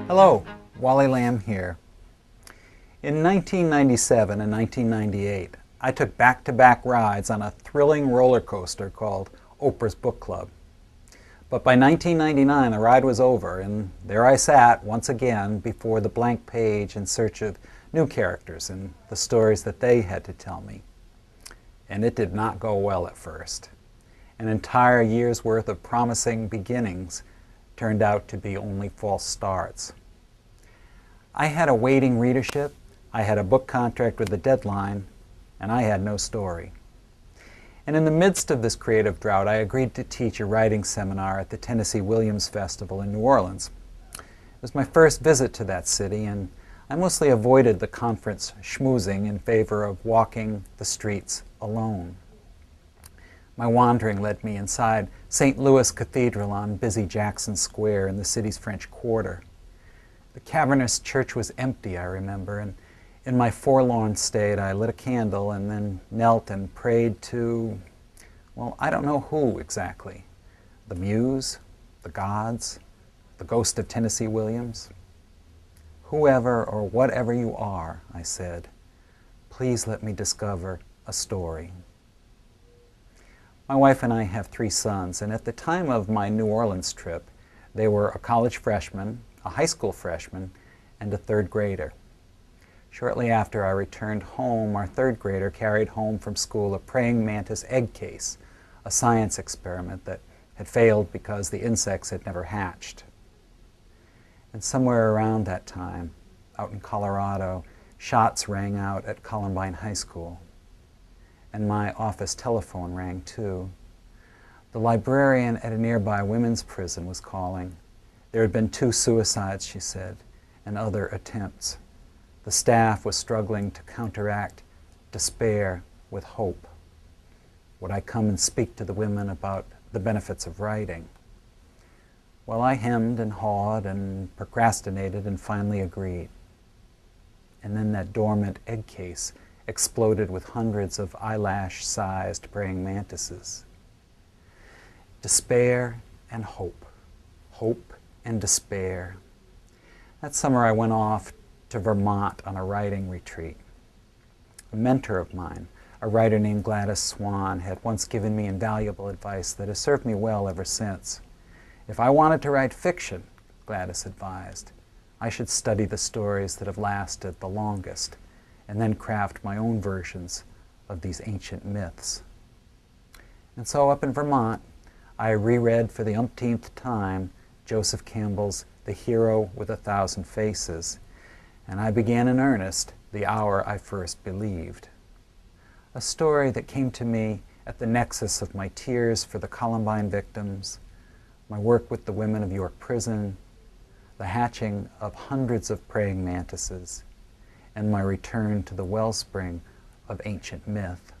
Hello, Wally Lamb here. In 1997 and 1998, I took back-to-back rides on a thrilling roller coaster called Oprah's Book Club. But by 1999, the ride was over, and there I sat once again before the blank page in search of new characters and the stories that they had to tell me. And it did not go well at first. An entire year's worth of promising beginnings turned out to be only false starts. I had a waiting readership, I had a book contract with a deadline, and I had no story. And in the midst of this creative drought, I agreed to teach a writing seminar at the Tennessee Williams Festival in New Orleans. It was my first visit to that city, and I mostly avoided the conference schmoozing in favor of walking the streets alone. My wandering led me inside St. Louis Cathedral on busy Jackson Square in the city's French Quarter. The cavernous church was empty, I remember, and in my forlorn state I lit a candle and then knelt and prayed to, well, I don't know who exactly. The muse, the gods, the ghost of Tennessee Williams. Whoever or whatever you are, I said, please let me discover a story. My wife and I have 3 sons, and at the time of my New Orleans trip, they were a college freshman, a high school freshman, and a 3rd grader. Shortly after I returned home, our 3rd grader carried home from school a praying mantis egg case, a science experiment that had failed because the insects had never hatched. And somewhere around that time, out in Colorado, shots rang out at Columbine High School. And my office telephone rang too. The librarian at a nearby women's prison was calling. There had been 2 suicides, she said, and other attempts. The staff was struggling to counteract despair with hope. Would I come and speak to the women about the benefits of writing? Well, I hemmed and hawed and procrastinated and finally agreed. And then that dormant egg case exploded with hundreds of eyelash-sized praying mantises. Despair and hope. Hope and despair. That summer I went off to Vermont on a writing retreat. A mentor of mine, a writer named Gladys Swan, had once given me invaluable advice that has served me well ever since. If I wanted to write fiction, Gladys advised, I should study the stories that have lasted the longest and then craft my own versions of these ancient myths. And so up in Vermont, I reread for the umpteenth time Joseph Campbell's The Hero with a Thousand Faces, and I began in earnest The Hour I First Believed, a story that came to me at the nexus of my tears for the Columbine victims, my work with the women of York Prison, the hatching of hundreds of praying mantises, and my return to the wellspring of ancient myth.